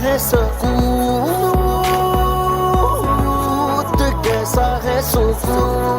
है सकूत, कैसा है सुकून।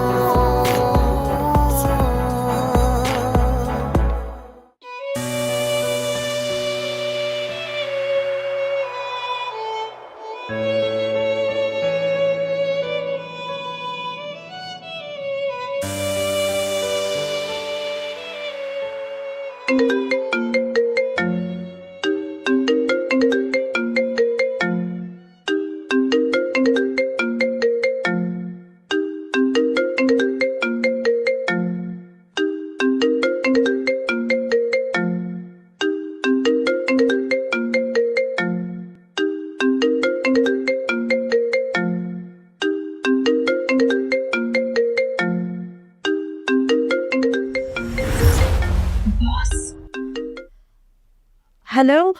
हेलो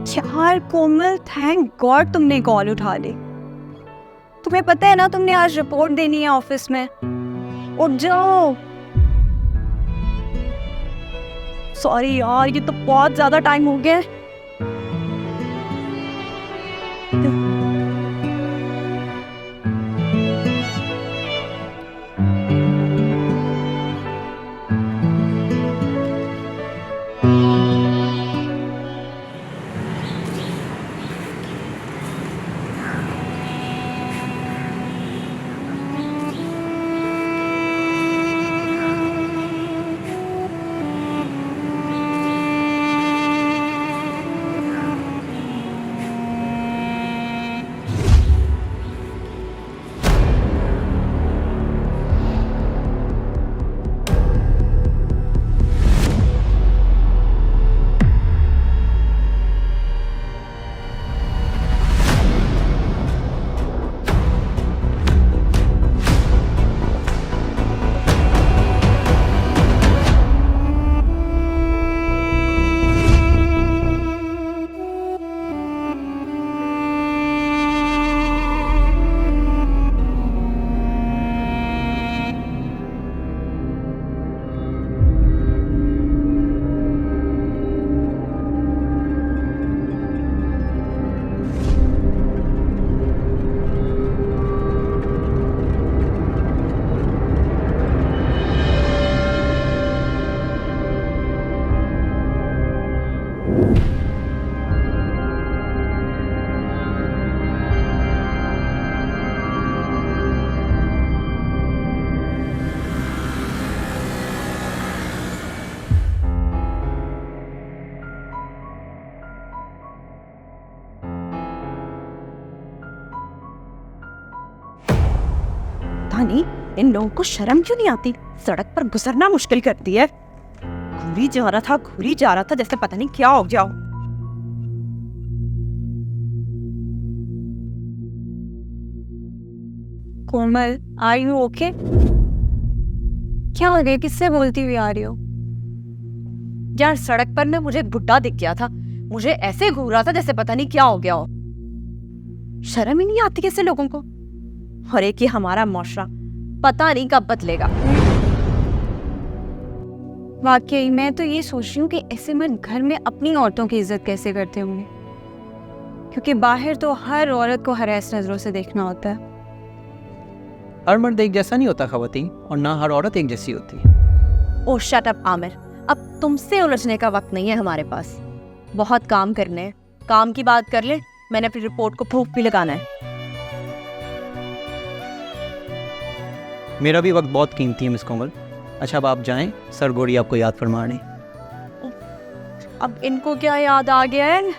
यार कोमल, थैंक गॉड तुमने कॉल उठा ली। तुम्हें पता है ना तुमने आज रिपोर्ट देनी है ऑफिस में। उठ जाओ। सॉरी यार, ये तो बहुत ज्यादा टाइम हो गया। पता नहीं इन लोगों को शर्म क्यों नहीं आती। सड़क पर गुजरना मुश्किल करती है। घूरी जा रहा था जैसे पता नहीं क्या हो गया। कोमल, आर यू ओके? क्या हो गया? किससे बोलती हुई आ रही हो? यार सड़क पर ना मुझे बुड्ढा दिख गया था। मुझे ऐसे घूर रहा था जैसे पता नहीं क्या हो गया हो। शर्म ही नहीं आती कैसे लोगों को। और एक ही हमारा मुआशरा पता नहीं कब बदलेगा। वाकई मैं तो ये सोच रही हूँ कि ऐसे मर्द घर में अपनी औरतों की इज्जत कैसे करते होंगे, क्योंकि बाहर तो हर औरत को हरैस नजरों से देखना होता है। हर मर्द एक जैसा नहीं होता खवातीन, और ना हर औरत एक जैसी होती। ओह शट अप आमिर, अब तुमसे उलझने का वक्त नहीं है हमारे पास। बहुत काम करने हैं। काम की बात कर ले। मैंने अपनी रिपोर्ट को प्रूफ भी लगाना है। मेरा भी वक्त बहुत कीमती है मिस कोमल। अच्छा अब आप जाएं, सर गोरी आपको याद फरमा रहे। अब इनको क्या याद आ गया है?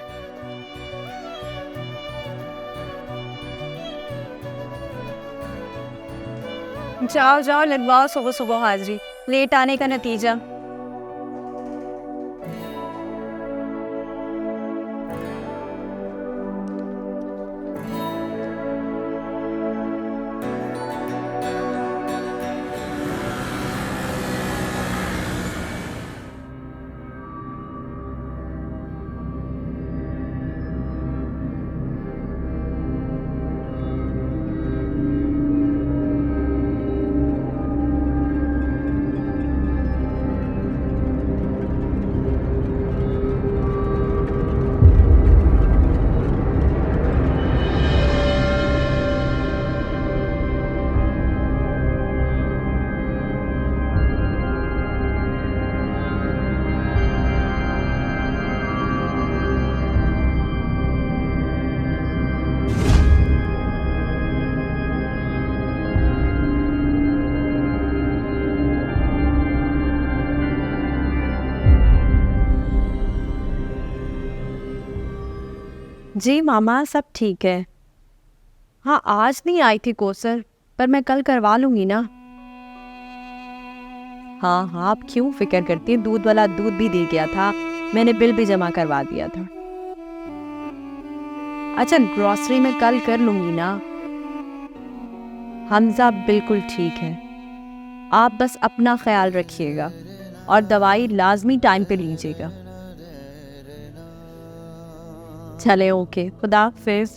जाओ जाओ लगवाओ सुबह सुबह हाजिरी। लेट आने का नतीजा। जी मामा, सब ठीक है। हाँ, आज नहीं आई थी कोसर, पर मैं कल करवा लूंगी ना। हाँ हाँ, आप क्यों फिक्र करती हैं, दूध वाला दूध भी दे गया था, मैंने बिल भी जमा करवा दिया था। अच्छा, ग्रॉसरी में कल कर लूंगी ना। हमजा बिल्कुल ठीक है, आप बस अपना ख्याल रखिएगा और दवाई लाजमी टाइम पे लीजिएगा। चले, ओके, खुदा हाफिज़।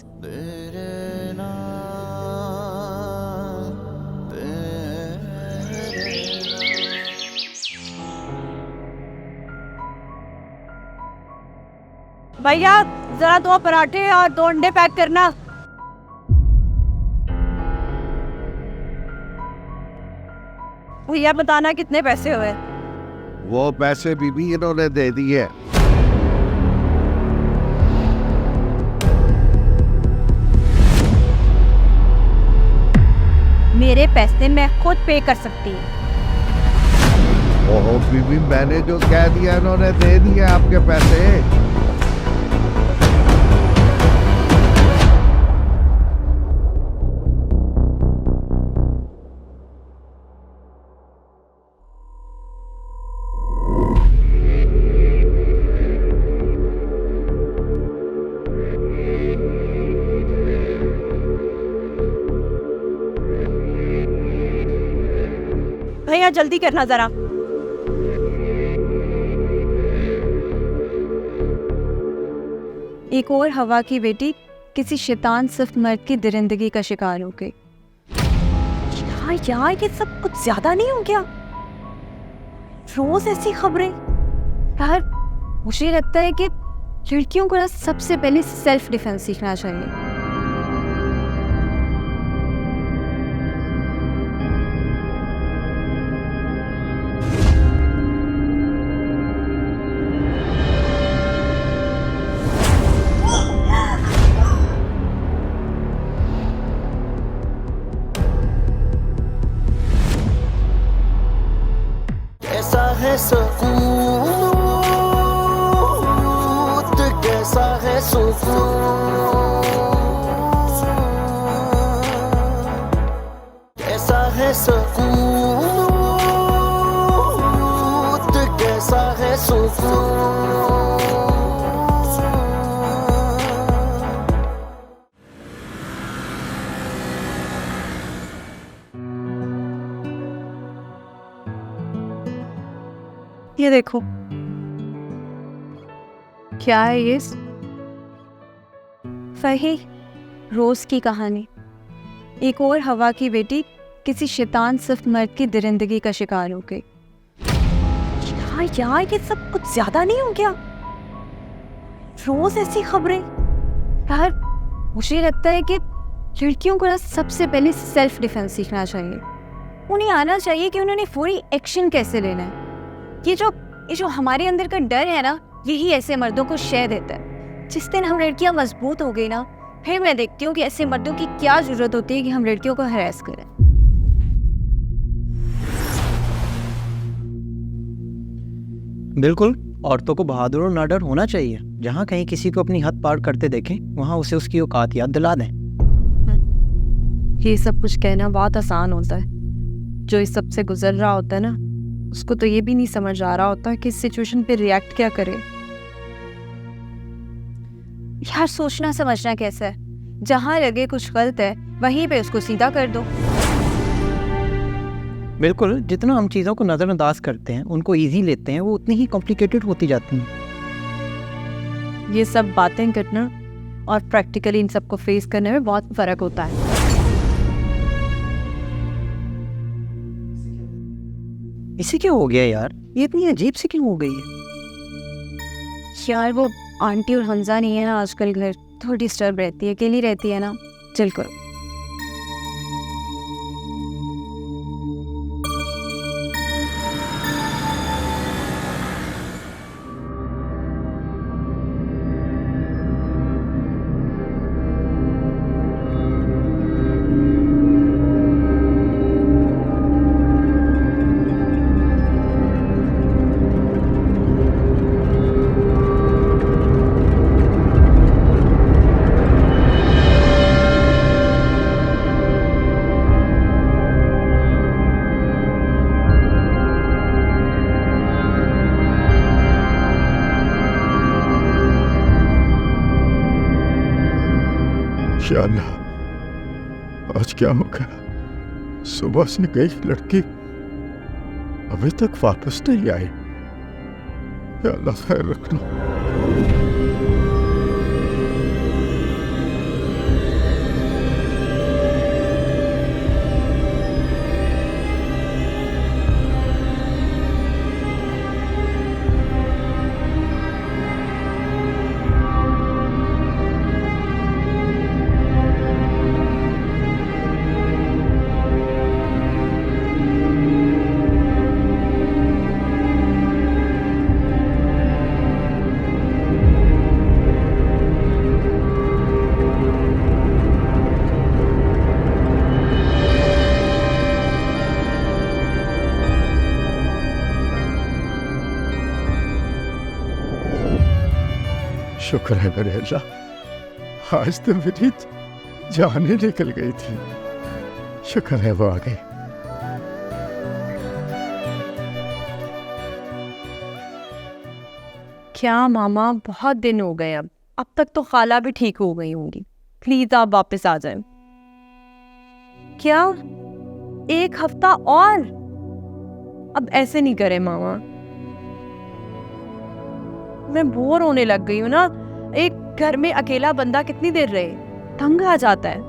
भैया जरा 2 पराठे और 2 अंडे पैक करना। भैया बताना कितने पैसे हुए? वो पैसे बीबी इन्होंने दे दिए। मेरे पैसे मैं खुद पे कर सकती हूँ। ओहो बीबी, मैंने जो कह दिया इन्होंने दे दिए आपके पैसे। भैया जल्दी करना जरा। एक और हवा की बेटी किसी शैतान सिर्फ मर्द की दरिंदगी का शिकार हो गई। यार ये सब कुछ ज्यादा नहीं हो गया? रोज ऐसी खबरें। यार मुझे लगता है कि लड़कियों को ना सबसे पहले सेल्फ डिफेंस सीखना चाहिए। कैसा है सुकून, कैसा है सुकून, कैसा है सुकून, कैसा है सुकून। ये देखो, क्या है ये? फही, रोज की कहानी। एक और हवा की बेटी किसी शैतान सिर्फ मर्द की दरिंदगी का शिकार हो गई। यार ये सब कुछ ज्यादा नहीं हो गया? रोज ऐसी खबरें। यार मुझे लगता है कि लड़कियों को ना सबसे पहले सेल्फ डिफेंस सीखना चाहिए। उन्हें आना चाहिए कि उन्होंने पूरी एक्शन कैसे लेना है। ये जो हमारे अंदर का डर है ना, यही ऐसे मर्दों को शय देता है। जिस दिन हम लड़कियां मजबूत हो गई ना, फिर मैं देखती हूँ कि ऐसे मर्दों की क्या जरूरत होती है कि हम लड़कियों को हैरेस करें। बिल्कुल, औरतों को बहादुर और नाडर होना चाहिए। जहाँ कहीं किसी को अपनी हद पार करते देखें, वहाँ उसे उसकी औकात याद दिला दें। ये सब कुछ कहना बहुत आसान होता है। जो इस सब से गुजर रहा होता है ना, उसको तो ये भी नहीं समझ आ रहा होता कि इस सिचुएशन पे रिएक्ट क्या करे। यार सोचना समझना कैसा है? जहां लगे कुछ गलत है वहीं पे उसको सीधा कर दो। बिल्कुल, जितना हम चीज़ों को नज़रअंदाज करते हैं, उनको इजी लेते हैं, वो उतनी ही कॉम्प्लिकेटेड होती जाती हैं। ये सब बातें करना और प्रैक्टिकली इन सबको फेस करने में बहुत फर्क होता है। इसे क्या हो गया यार? ये इतनी अजीब सी क्यों हो गई है? यार वो आंटी और हमजा नहीं है ना आजकल घर, थोड़ी डिस्टर्ब रहती है, अकेली रहती है ना। चल करो। या अल्लाह, आज क्या हो गया? सुबह से गई लड़की अभी तक वापस नहीं आई। या अल्लाह खैर रखना। शुक्र है मेरे अल्लाह, आज तो मेरी जान ही निकल गई थी। शुक्र है वो आ गई। क्या मामा, बहुत दिन हो गए। अब तक तो खाला भी ठीक हो गई होंगी। प्लीज आप वापस आ जाएं। क्या 1 हफ्ता और? अब ऐसे नहीं करे मामा, मैं बोर होने लग गई हूँ ना। एक घर में अकेला बंदा कितनी देर रहे, तंग आ जाता है।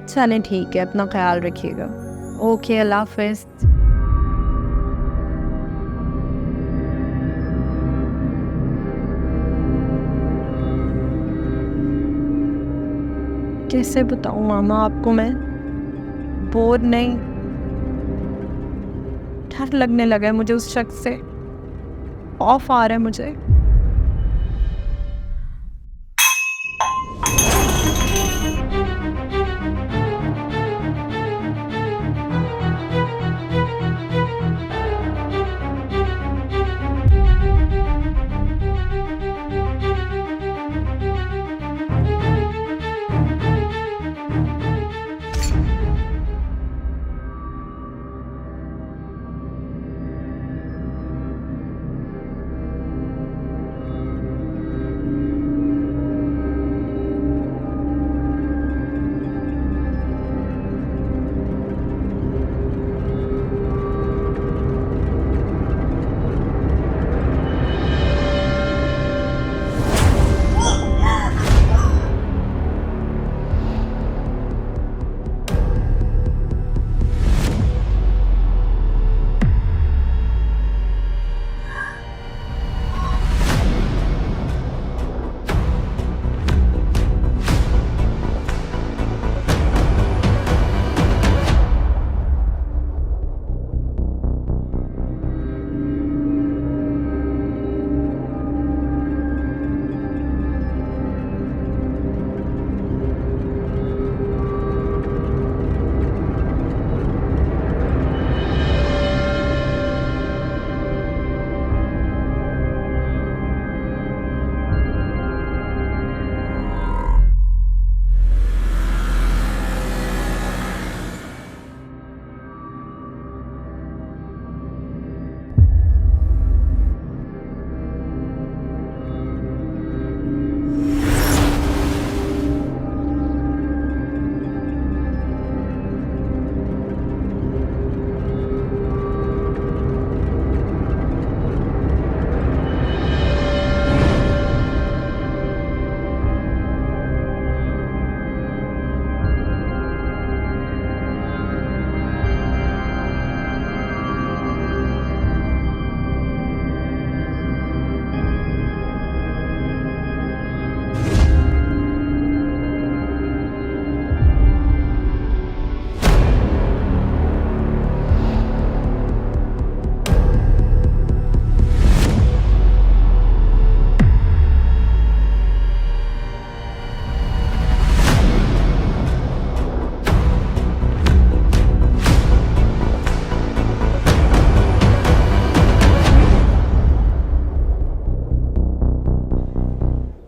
चलें ठीक है, अपना ख्याल रखिएगा। ओके, अल्लाह हाफिज़। कैसे बताऊँ मामा आपको, मैं बोर नहीं, डर लगने लगा है मुझे उस शख्स से। ऑफ आ रहा है मुझे।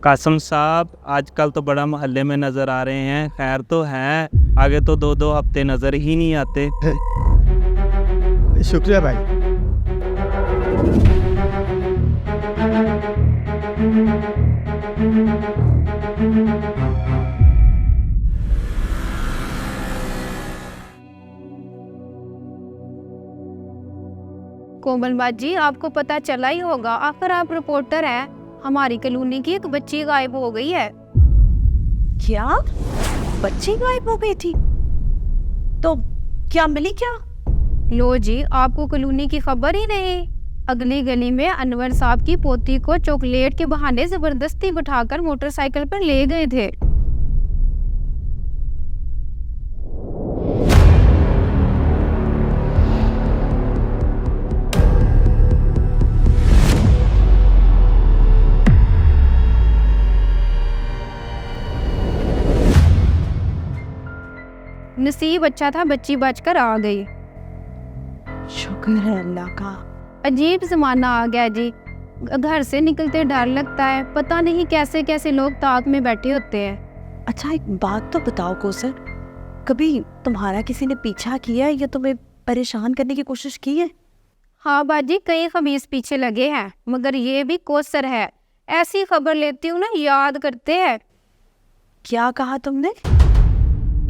कासम साहब आजकल तो बड़ा मोहल्ले में नज़र आ रहे हैं, खैर तो हैं? आगे तो 2-2 हफ्ते नज़र ही नहीं आते। शुक्रिया भाई। कोमल बाजी, आपको पता चला ही होगा, आखिर आप रिपोर्टर हैं। हमारी कॉलोनी की एक बच्ची गायब हो गई है। क्या? बच्ची गायब हो गई थी? तो क्या मिली क्या? लो जी, आपको कॉलोनी की खबर ही नहीं। अगली गली में अनवर साहब की पोती को चॉकलेट के बहाने जबरदस्ती बिठाकर मोटरसाइकिल पर ले गए थे। नसीब अच्छा था, बच्ची बचकर आ गई। शुक्र है अल्लाह का। अजीब जमाना आ गया जी, घर से निकलते डर लगता है। पता नहीं कैसे कैसे लोग ताक में बैठे होते हैं। अच्छा एक बात तो बताओ कोसर, कभी तुम्हारा किसी ने पीछा किया है या तुम्हें परेशान करने की कोशिश की है? हाँ बाजी, कई खबीस पीछे लगे हैं, मगर ये भी कोसर है। ऐसी खबर लेती हूँ ना, याद करते हैं। क्या कहा तुमने?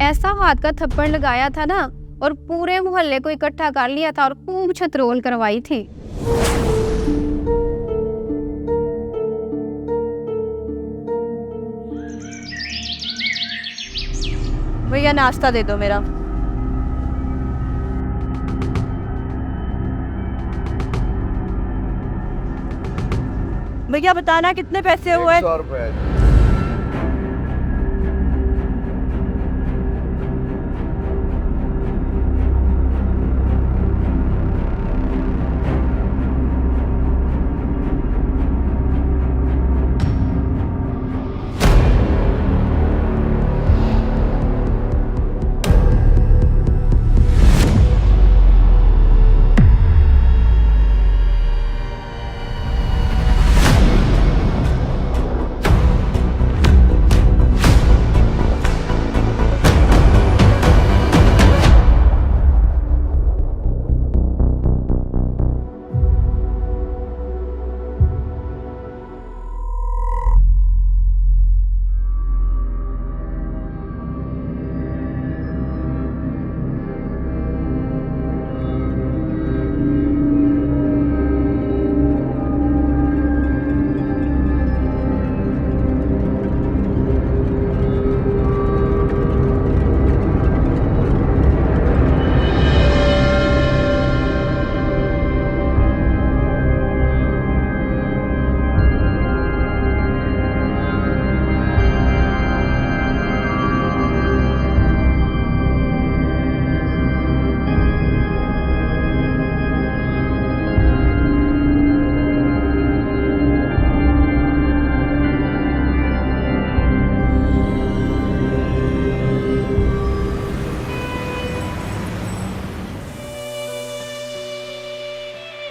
ऐसा हाथ का थप्पड़ लगाया था ना, और पूरे मोहल्ले को इकट्ठा कर लिया था और खूब छतरोल करवाई थी। भैया नाश्ता दे दो मेरा। भैया बताना कितने पैसे हुए? 100 रुपए।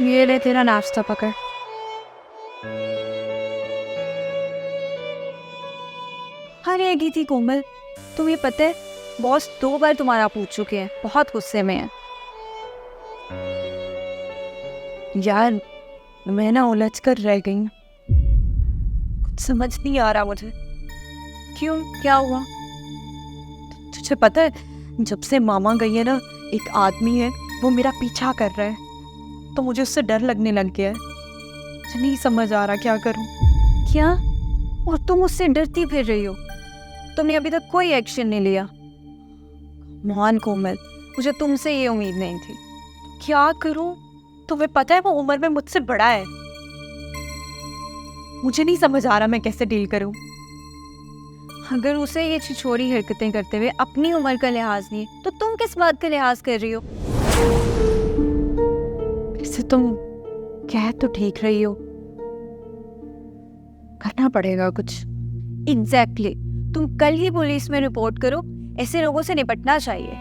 ये ले तेरा नाश्ता पकड़। अरे गई थी कोमल, तुम्हें पता है बॉस 2 बार तुम्हारा पूछ चुके हैं, बहुत गुस्से में है। यार मैं ना उलझ कर रह गई हूँ, कुछ समझ नहीं आ रहा मुझे। क्यों, क्या हुआ? तुझे पता है जब से मामा गई है ना, एक आदमी है वो मेरा पीछा कर रहा है, तो मुझे उससे डर लगने लग गया है। मुझे नहीं समझ आ रहा क्या करूं। क्या? और तुम उससे डरती फिर रही हो? तुमने अभी तक कोई एक्शन नहीं लिया। मोहन कोमल, मुझे तुमसे ये उम्मीद नहीं थी। क्या करूं? तुम्हें पता है वो उम्र में मुझसे बड़ा है। मुझे नहीं समझ आ रहा मैं कैसे डील करूं। अगर उसे ये छिछोरी हरकतें करते हुए अपनी उम्र का लिहाज नहीं है, तो तुम किस बात का लिहाज कर रही हो? वैसे तुम कह तो ठीक रही हो, करना पड़ेगा कुछ। एग्जैक्टली, तुम कल ही पुलिस में रिपोर्ट करो, ऐसे लोगों से निपटना चाहिए।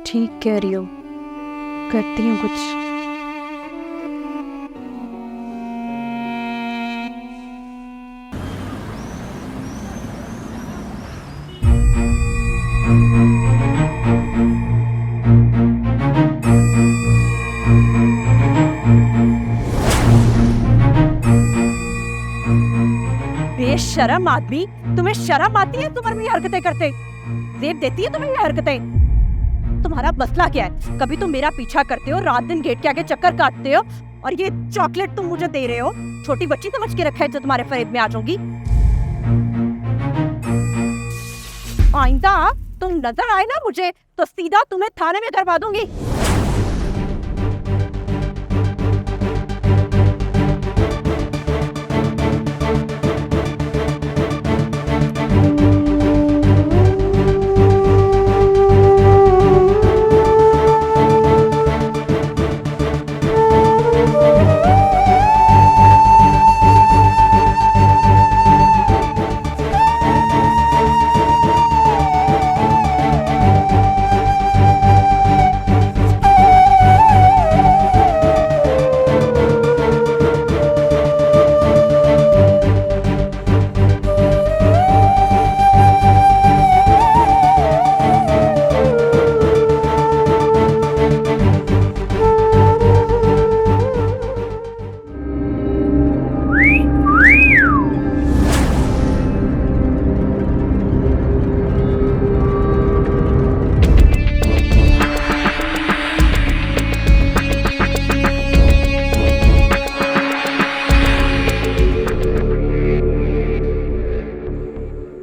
ठीक कह रही हो, करती हूँ कुछ। बेशरम आदमी, तुम्हें शर्म आती है तुम्हारी हरकतें करते? जेब देती है तुम्हें ये हरकतें? तुम्हारा मसला क्या है? कभी तुम मेरा पीछा करते हो, रात दिन गेट के आगे चक्कर काटते हो, और ये चॉकलेट तुम मुझे दे रहे हो। छोटी बच्ची समझ के रखा है जो तुम्हारे फरेब में आ जाऊंगी। आइंदा तुम नजर आए ना मुझे तो सीधा तुम्हें थाने में करवा दूंगी।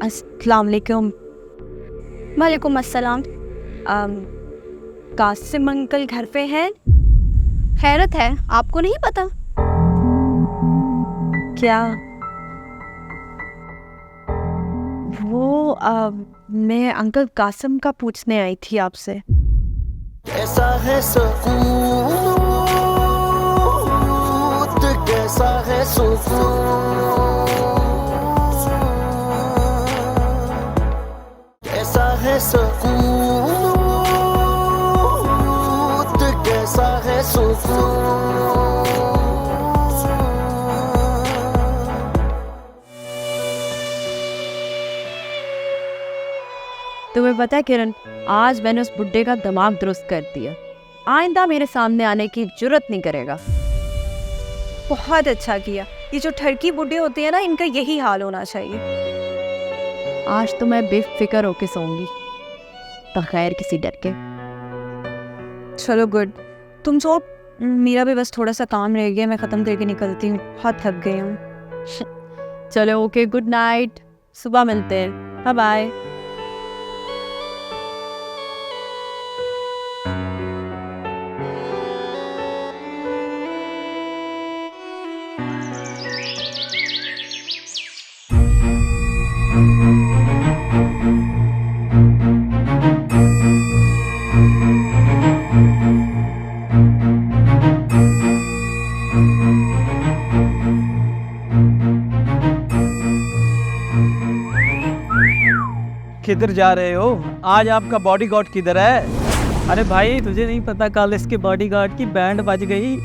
अस्सलाम वालेकुम। वालेकुम अस्सलाम। कासिम अंकल घर पे हैं? खैरत है, आपको नहीं पता? क्या वो मैं अंकल कासिम का पूछने आई थी आपसे। कैसा है सुकून, कैसा है सुकून, कैसा है सुकून, कैसा है सुकून। तुम्हें पता है किरण, आज मैंने उस बुड्ढे का दिमाग दुरुस्त कर दिया। आइंदा मेरे सामने आने की जरूरत नहीं करेगा। बहुत अच्छा किया। ये जो ठरकी बुड्ढे होते हैं ना, इनका यही हाल होना चाहिए। आज तो मैं बेफिक्र होके सोऊंगी, बगैर किसी डर के। चलो गुड, तुम सो। मेरा भी बस थोड़ा सा काम रह गया, मैं ख़त्म करके निकलती हूँ। बहुत थक गई हूँ। चलो ओके, गुड नाइट। सुबह मिलते हैं। Bye bye. किधर जा रहे हो? आज आपका बॉडीगार्ड किधर है? अरे भाई, तुझे नहीं पता, कल इसके बॉडीगार्ड की बैंड बज गई।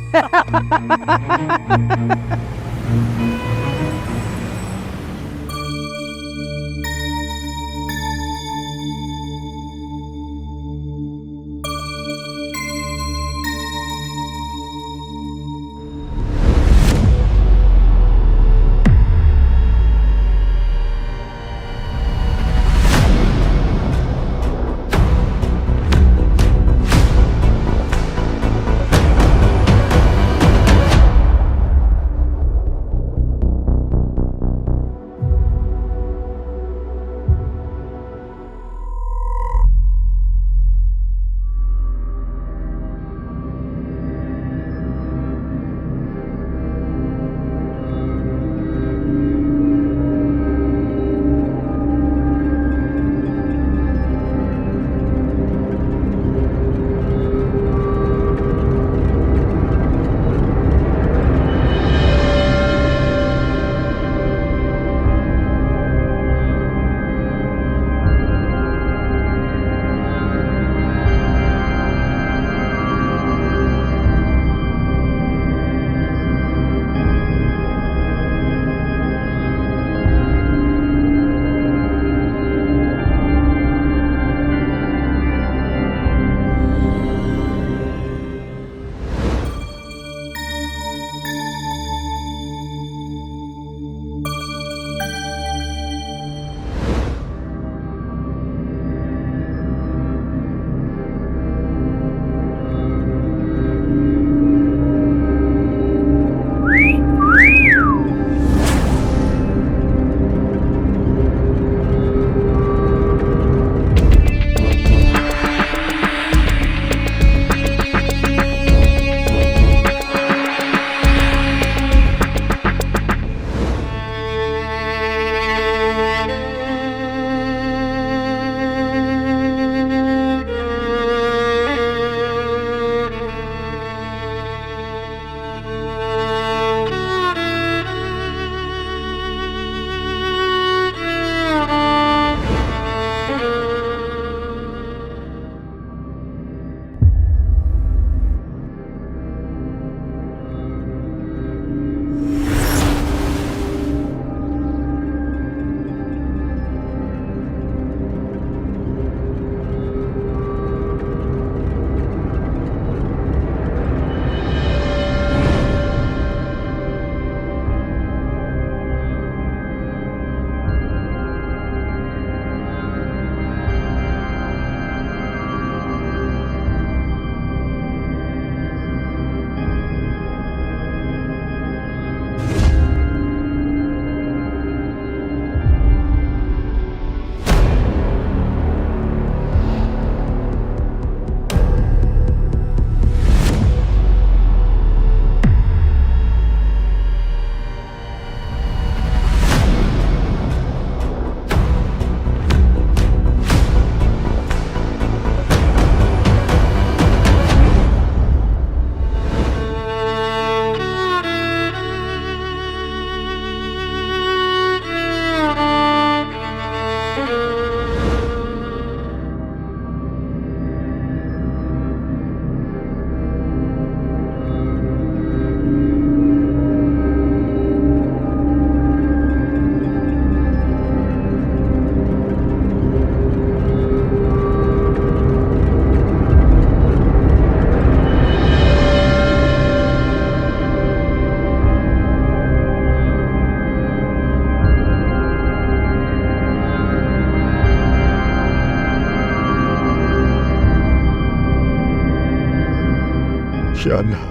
या अल्लाह,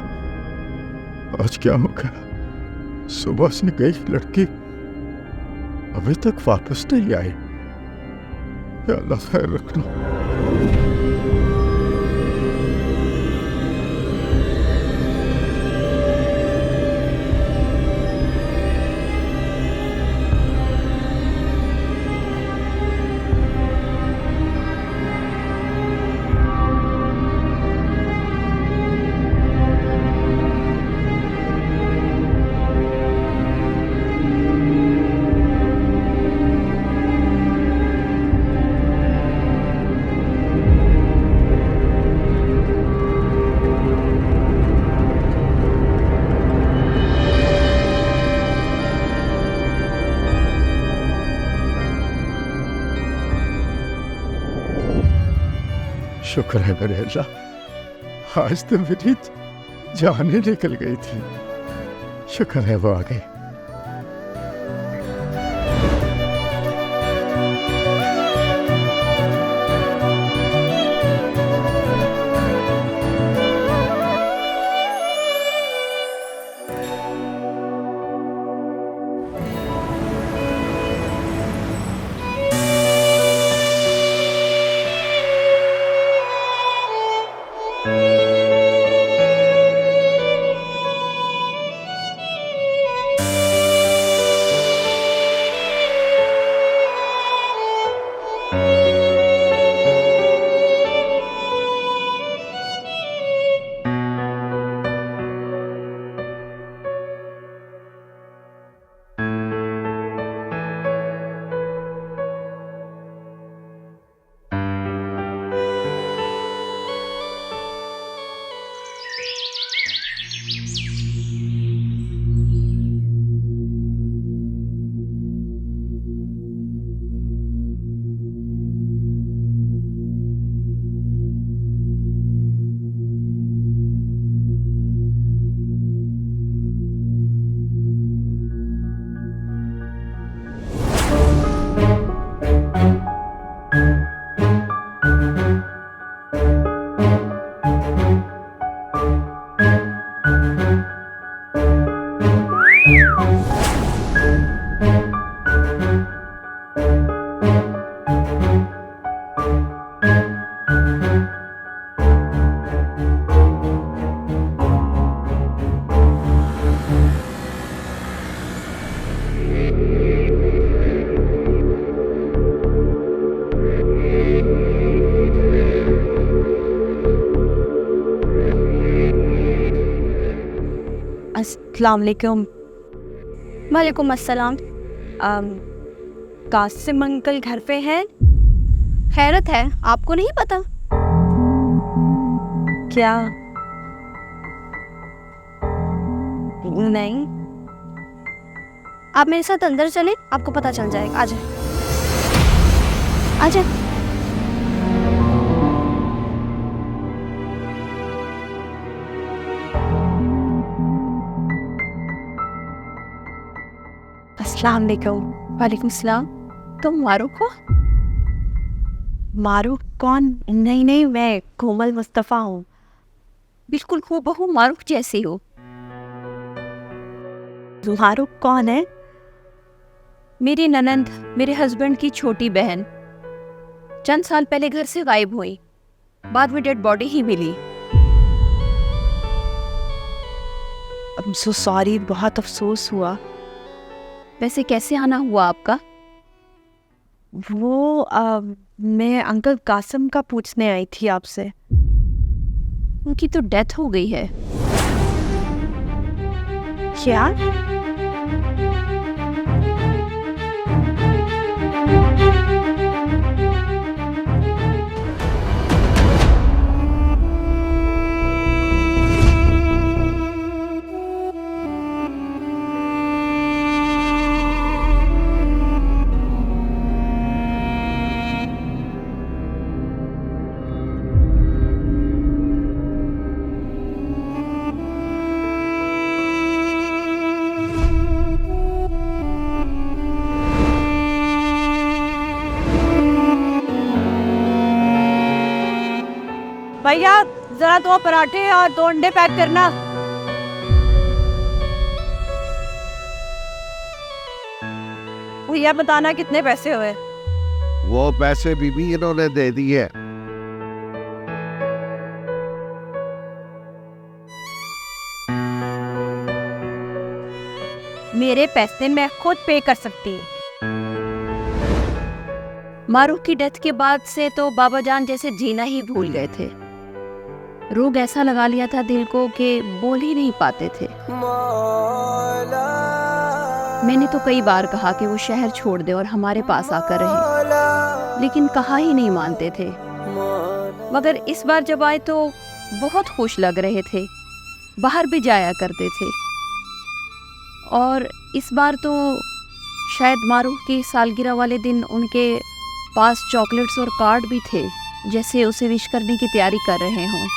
आज क्या हो गया? सुबह से गई लड़की अभी तक वापस नहीं आई। या अल्लाह खैर रखना। शुक्र है मेरे अल्लाह, आज तो मेरी जाने निकल गई थी। शुक्र है वो आ गई। अस्सलाम वालेकुम। वालेकुम अस्सलाम। कासिम अंकल घर पे हैं? खैरत है, आपको नहीं पता? क्या? नहीं। आप मेरे साथ अंदर चले, आपको पता चल जाएगा। आ जाए, आ जाए। अस्सलाम वालेकुम। वालेकुम सलाम। तुम मारूफ हो? मारूफ कौन? नहीं नहीं, मैं कोमल मुस्तफ़ा हूँ। बिल्कुल हूबहू मारूफ जैसी हो। मारूफ कौन है? मेरी ननंद, मेरे हस्बैंड की छोटी बहन। चंद साल पहले घर से गायब हुई, बाद में डेड बॉडी ही मिली। I'm so sorry, बहुत अफसोस हुआ। वैसे कैसे आना हुआ आपका? वो मैं अंकल कासिम का पूछने आई थी आपसे। उनकी तो डेथ हो गई है। क्या? बेटा जरा 2 पराठे और 2 अंडे पैक करना। भैया बताना कितने पैसे हुए? वो पैसे बीबी इन्होंने दे दिए। मेरे पैसे मैं खुद पे कर सकती हूँ। मारूफ की डेथ के बाद से तो बाबा जान जैसे जीना ही भूल गए थे। रोग ऐसा लगा लिया था दिल को कि बोल ही नहीं पाते थे। मैंने तो कई बार कहा कि वो शहर छोड़ दे और हमारे पास आकर रहे, लेकिन कहा ही नहीं मानते थे। मगर इस बार जब आए तो बहुत खुश लग रहे थे, बाहर भी जाया करते थे। और इस बार तो शायद मारूफ की सालगिरह वाले दिन उनके पास चॉकलेट्स और कार्ड भी थे, जैसे उसे विश करने की तैयारी कर रहे हों।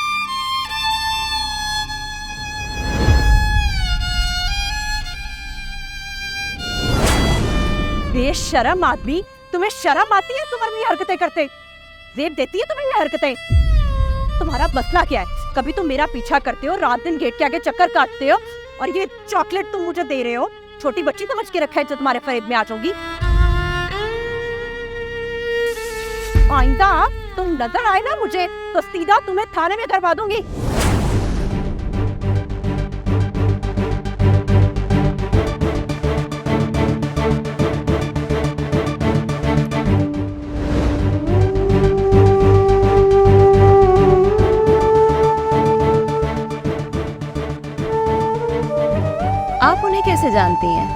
बेशरम आदमी, तुम्हें शर्म आती है तुम्हारी ये हरकतें करते? जेब देती है तुम्हें ये हरकतें? तुम्हारा मसला क्या है? कभी तुम मेरा पीछा करते हो, रात दिन गेट के आगे चक्कर काटते हो, और ये चॉकलेट तुम मुझे दे रहे हो। छोटी बच्ची समझ के रखा है जो तुम्हारे फरेब में आ जाऊंगी। आइंदा तुम नजर आए ना मुझे तो सीधा तुम्हें थाने में करवा दूंगी। आप उन्हें कैसे जानती हैं?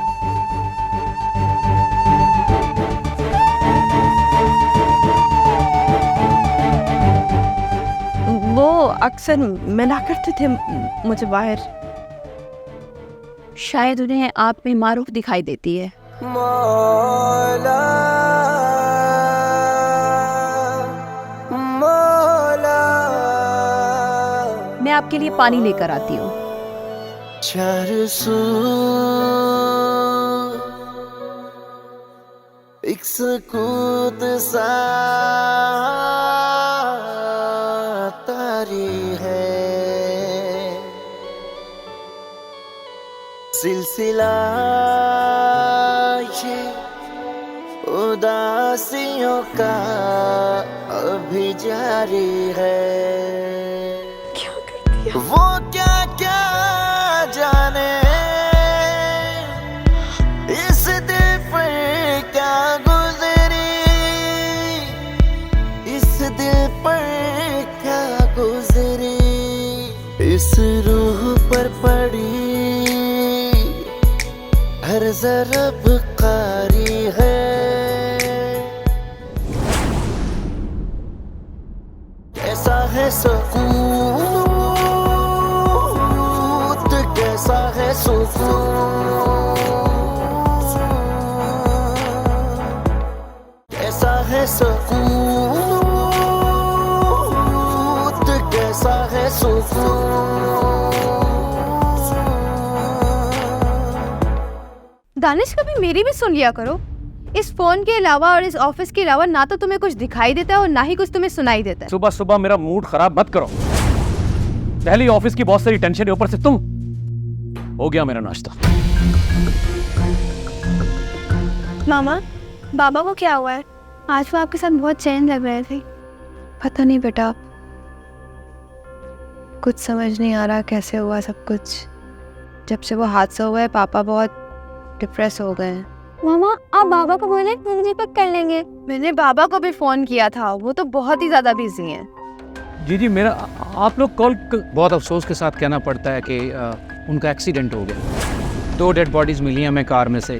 वो अक्सर मिला करते थे मुझे बाहर। शायद उन्हें आप में मारूफ दिखाई देती है। मौला मौला, मैं आपके लिए पानी लेकर आती हूँ। चार सू एक सकूत सा तारी है, सिलसिला ये उदासियों का अभी जारी है। क्या करती है? वो क्या क्या जाने इस दिल पर क्या गुजरी, इस दिल पर क्या गुजरी, इस रूह पर पड़ी हर ज़रब कारी है। कैसा है सुकून, कैसा है सुकून, कैसा है सुकून, कैसा है सुकून। दानिश, कभी मेरी भी सुन लिया करो। इस फोन के अलावा और इस ऑफिस के अलावा ना तो तुम्हें कुछ दिखाई देता है और ना ही कुछ तुम्हें सुनाई देता है। सुबह सुबह मेरा मूड खराब मत करो। पहली ऑफिस की बहुत सारी टेंशन है, ऊपर से तुम। हो गया मेरा नाश्ता। मामा, बाबा को क्या हुआ है? आज वो आपके साथ बहुत चैन लग रहे थे। पता नहीं बेटा, कुछ समझ नहीं आ रहा कैसे हुआ सब कुछ। जब से वो हादसा हुआ है पापा बहुत डिप्रेस हो गए हैं। मामा, आप बाबा को बोले, हम पिक कर लेंगे। मैंने बाबा को भी फोन किया था, वो तो बहुत ही ज्यादा बिजी हैं। जी मेरा आप लोग कॉल बहुत अफसोस के साथ कहना पड़ता है कि उनका एक्सीडेंट हो गया। 2 डेड बॉडीज मिली हैं हमें कार में से,